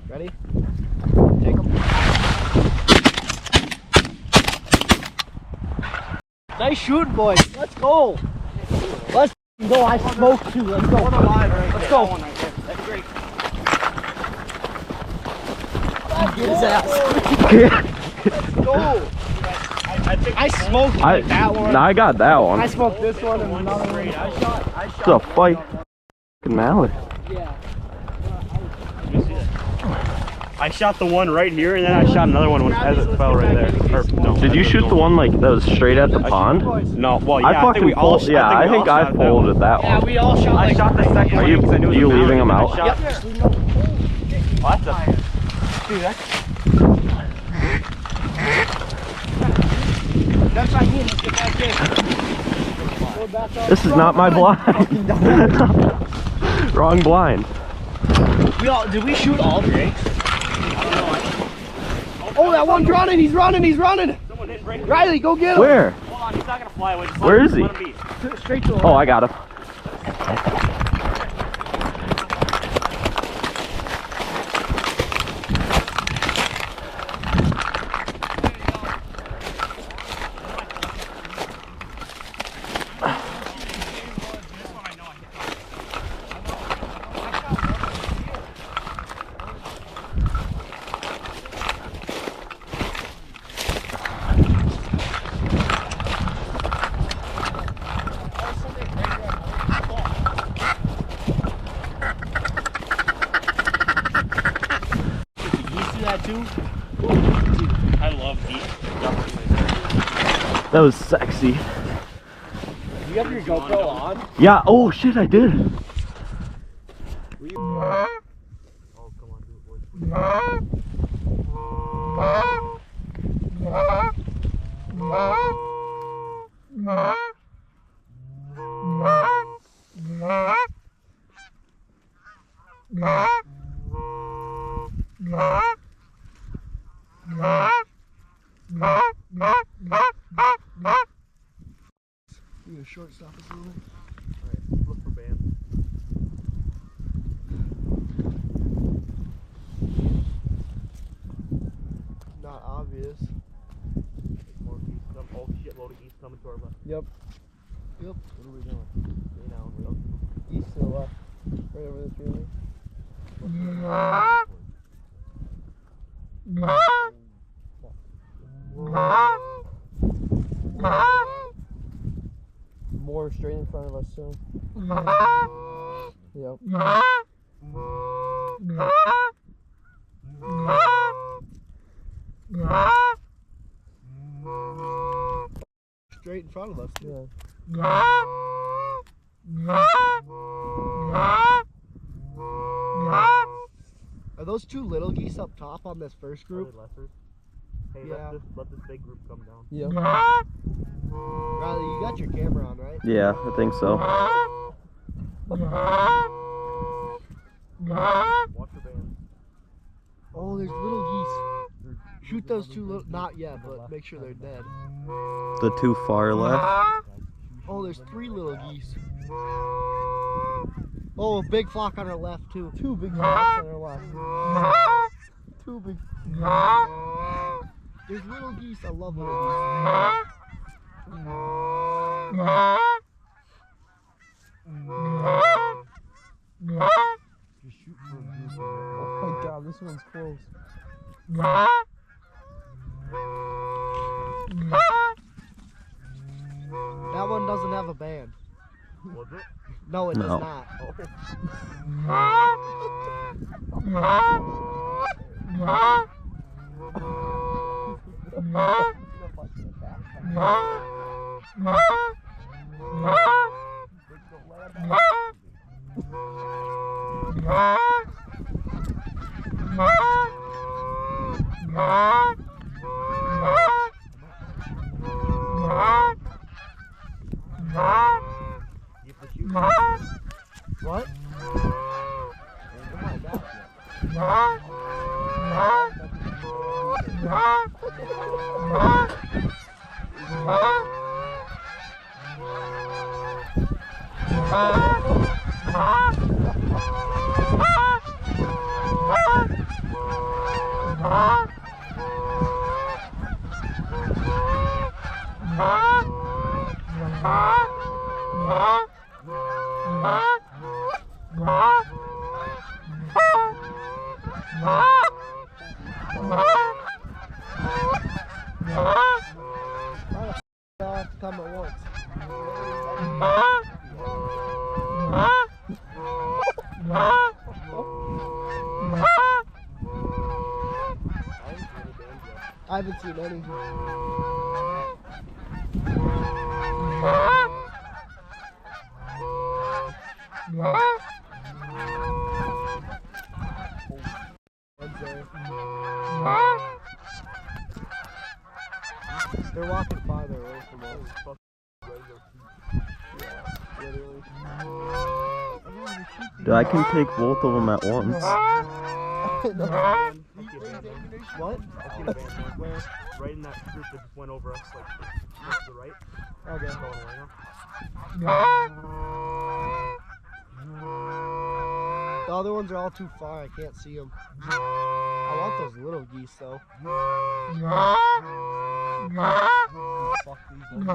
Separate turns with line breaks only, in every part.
Ready? Take them. Nice shooting, boys. Let's go. Let's go. I smoked too. Let's go. Let's go. That's great. Get his ass. Let's go. I smoked that one.
I got that one.
I smoked this one and another one.
It's a fight. Mallet.
Yeah.
I shot the one right here, and then I shot another one as it fell right there. Or, no,
Did you shoot the one like that was straight at the pond?
No. Well, yeah.
I think I pulled at that
Yeah,
one.
we all shot.
I shot the second one.
Are you leaving them out?
Yep.
What the? Dude, that's...
That's what I need. Let's get back in.
This is not my blind. Wrong blind.
Did we shoot all three? Oh, that one's running. He's running. He's running. Riley, go get him.
Where?
Hold on, he's not gonna fly away.
Where is he?
Straight to him.
Oh, I got him.
I love these.
That was sexy.
You have your GoPro on?
Yeah. Oh shit, I did.
You gonna short stop us a little bit?
Alright, look for band.
Not obvious.
More geese come. Oh, shitload of geese coming to our left.
Yep. Yep.
What are we doing? Stay down, Will.
East to the left. Right over the tree. More straight in front of us soon. Yep. Straight in front of us. Yeah. Are those two little geese up top on this first group?
Hey,
Yeah.
let this big group come down.
Yeah. Riley, you got your camera on, right?
Yeah, I think so.
Watch the band.
Oh, there's little geese. Shoot those two little, not yet, but make sure they're dead.
The two far left.
Oh, there's three little geese. Oh, a big flock on our left too. Two big flocks on our left. Two big. There's little geese. I love little geese. Just shoot for a group. Oh my god, this one's close. That one doesn't have a band.
Was it?
No, it does
No.
not. What? Oh my god. Come at once. I haven't seen any. They're walking farther away from us. Yeah, literally.
Dude, I can take both of them at once.
What?
Where? Right in that group that just went over us, like to the right.
Okay.
Going away now.
The other ones are all too far. I can't see them. I want those little geese though. Fuck these ones.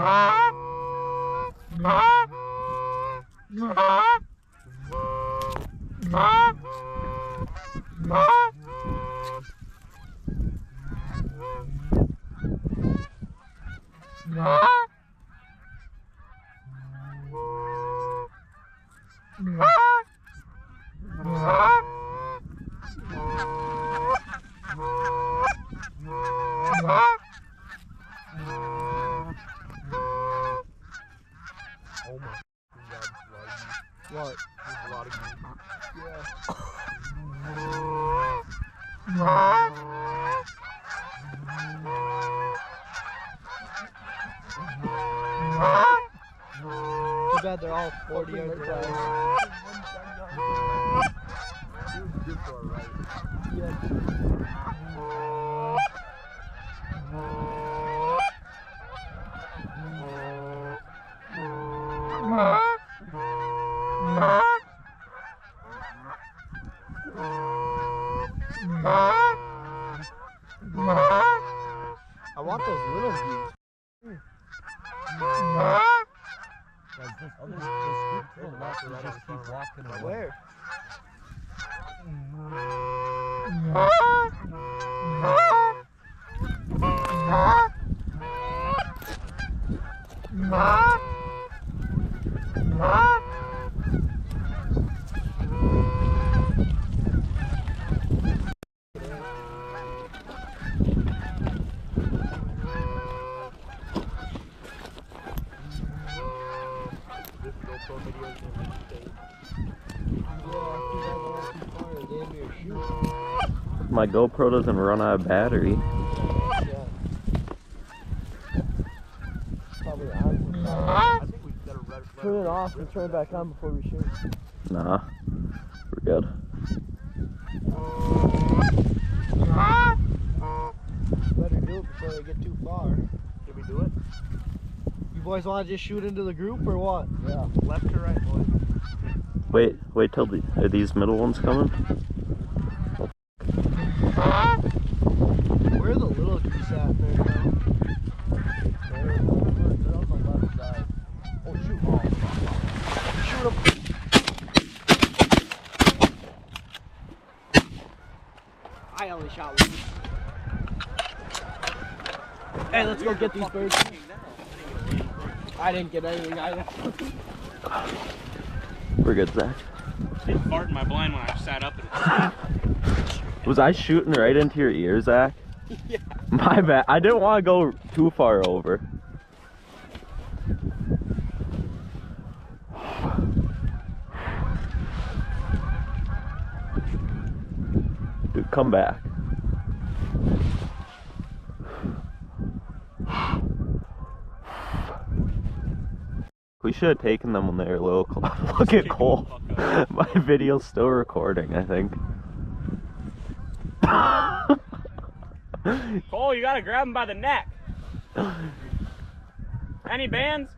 Oh my god,
What?
there's a lot of geese.
Too bad they're all 40 yards away.
Good for our right.
Yeah. I want those little geese.
Guys, this other group to the left, we just keep walking away.
Where?
This GoPro video is gonna be stayed.
My GoPro doesn't run out of battery.
Yeah. Probably on.
I think we just gotta
Turn it off and turn it back on before we shoot.
Nah, we're good.
Better do it before they get too far.
Did we do it?
You boys want to just shoot into the group or what?
Yeah. Left or right, boys?
Wait till are these middle ones coming?
Where are the little geese at there now? They're on the left side. Oh, shoot. Oh, shoot them. I only shot one. Hey, let's go get these birds. I didn't get anything either.
We're good, Zach.
Did fart in my blind when I sat up and
Was I shooting right into your ear, Zach?
Yeah.
My bad. I didn't want to go too far over. Dude, come back. We should have taken them when they were a little close. Look at Cole. My video's still recording, I think.
Cole, you gotta grab him by the neck. Any bands?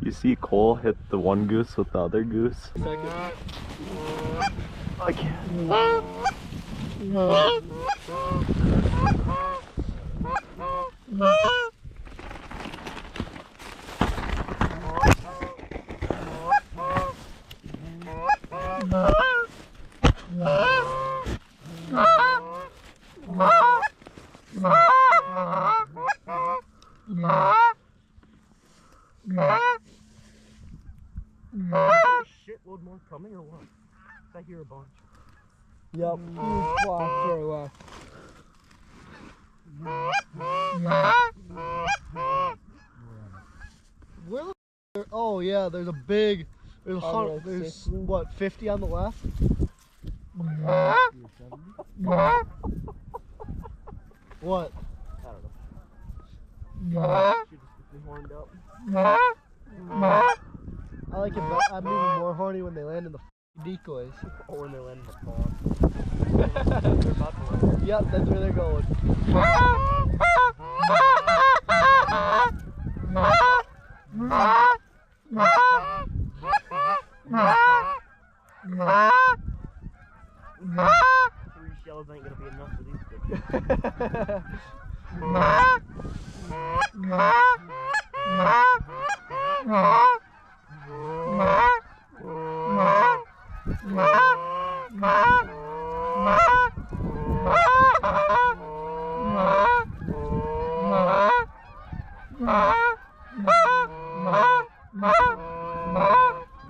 You see Cole hit the one goose with the other goose. I can't.
Shitload more coming or what? I hear a bunch.
Yep, huge flock to our left. Where the oh yeah, there's a big, there's there's what, 50 on the left? What?
I don't know. Should just get me horned up.
I like it, but I'm even more horny when they land in the decoys.
Or when they land in the pond. They're about to land.
Yep, that's where they're going.
Three shells ain't gonna be enough for these bitches.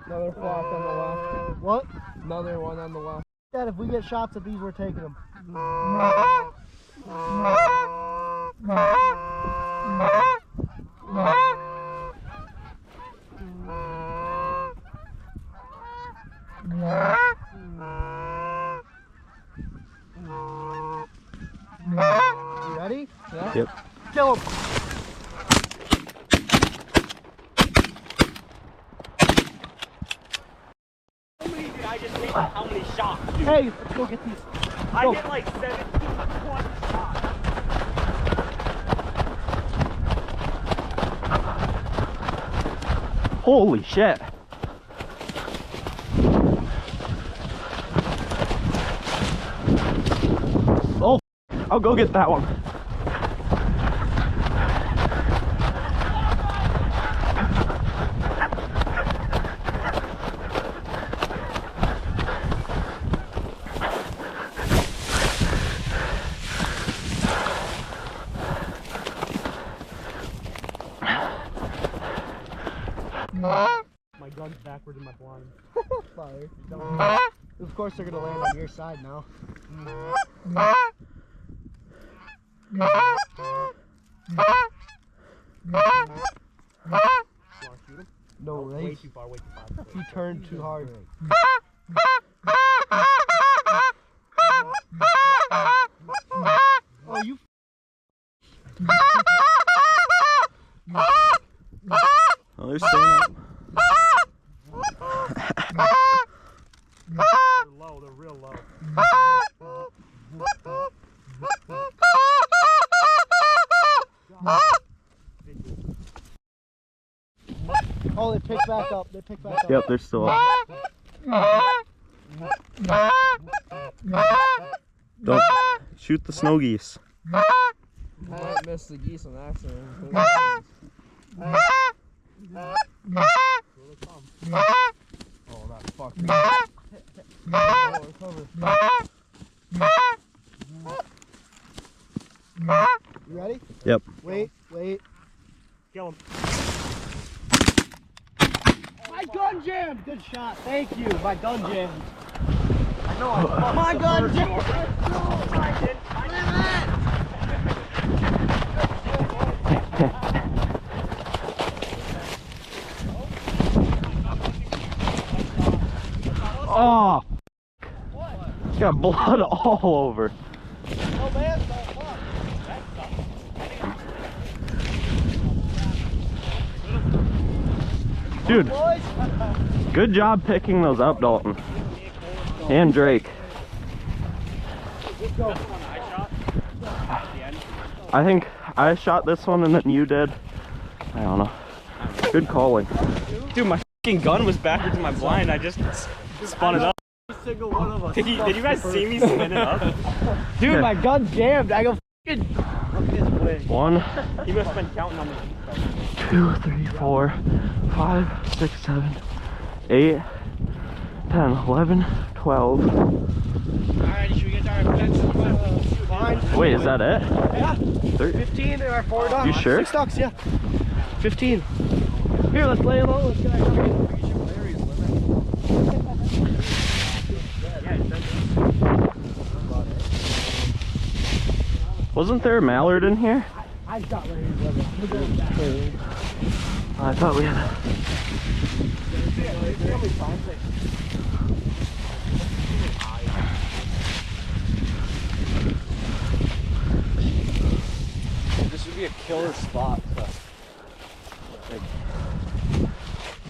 Another flock on the left. What? Another one on the left. Dad, if we get shots at these, we're taking them. You ready? Yeah.
Yep.
Kill him.
I just hit how many shots, dude?
Hey, let's go get these.
I hit like 17, 20 shots.
Holy shit. Oh, I'll go get that one.
My gun's backward in my blind.
Fire. Of course they're gonna land on your side now. No,
Way
right?
too far, way too far.
He turned too hard. Oh, you.
Oh, they're staying up.
They're low, they're real low.
Oh, they picked back up. They picked back up.
Yep, they're still up. Don't shoot the snow geese.
Might miss the geese on accident. Oh, that fucking. Oh, it's over. You ready?
Yep.
Wait, wait.
Kill him.
My gun jammed! Good shot. Thank you. My gun jammed. I know. My gun jammed.
I did.
Oh, got blood all over.
Oh man, fuck.
Dude,
Boys.
good job picking those up, Dalton. And Drake.
Let's go.
That's the one I shot at the end.
I think I shot this one and then you did. I don't know. Good calling.
Dude, my fucking gun was backwards in my blind. I just spun it up.
Every single one of us.
Did you guys see me spin it up?
Dude, my gun's jammed. I go fucking look this way.
1,
He must have been counting on me.
2, 3, 4, 5, 6, 7, 8, 10, 11, 12.
Alright, should we get our fence? Fine.
Wait, is that it?
Yeah.
13?
15 there are 4 ducks.
You sure?
6 ducks, yeah. 15. Here, let's lay them out. Let's get our
Wasn't there a mallard in here?
I shot Larry's limit.
I thought we had.
This would be a killer spot.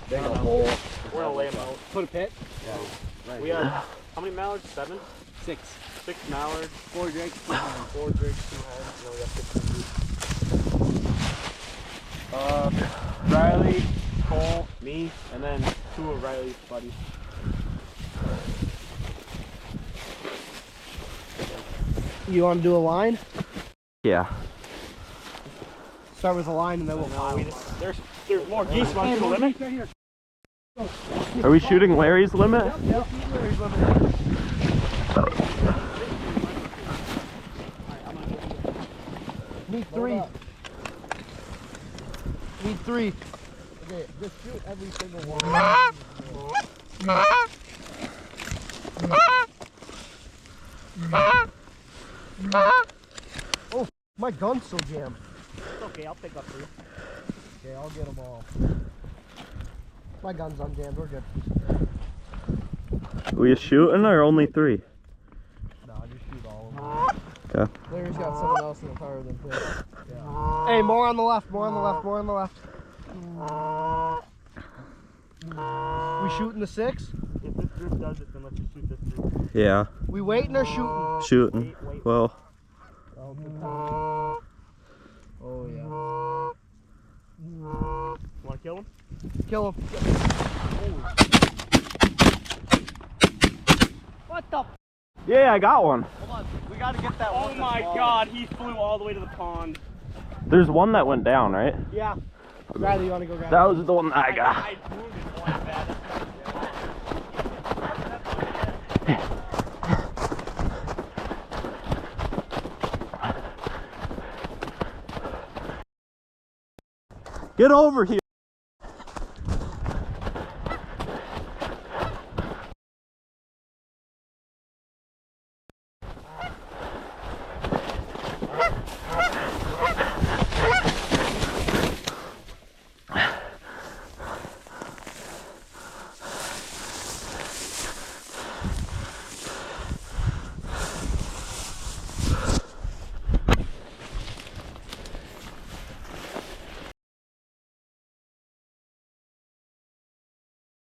Big a hole.
We're gonna lay them out.
Put a pit?
Yeah. We had, how many mallards? 7?
6.
6 mallards.
4 drakes, 2 hens. 4 drakes, 2 hens. And then we got 15.
Riley, Cole, me, and then 2 of Riley's buddies.
You want to do a line?
Yeah.
Start with a line and then we'll pile.
There's more geese. Want to do the limit?
Right here.
Are we shooting Larry's limit?
Yep. Larry's limit. Need 3. Need 3. Okay, just shoot every single one. Oh, my gun's so jammed.
It's okay, I'll pick up 3.
Okay, I'll get them all. My gun's unjammed, we're good.
We shooting or only 3?
No, just shoot all of them.
Okay.
Larry's got someone else in the car than him. Yeah. Hey, more on the left, more on the left, more on the left. We shooting the 6?
If this group does it, then let's just shoot this group.
Yeah.
We waiting or shooting?
Shooting. Well,
Oh yeah.
Want to kill him?
Kill him. What the?
yeah, I got one.
Hold on, we gotta get that
Oh
one.
my god, he flew all the way to the pond.
There's one that went down, right?
Yeah. Riley, you wanna go grab
That
it?
was the one that I got.
I wounded one bad.
Get over here.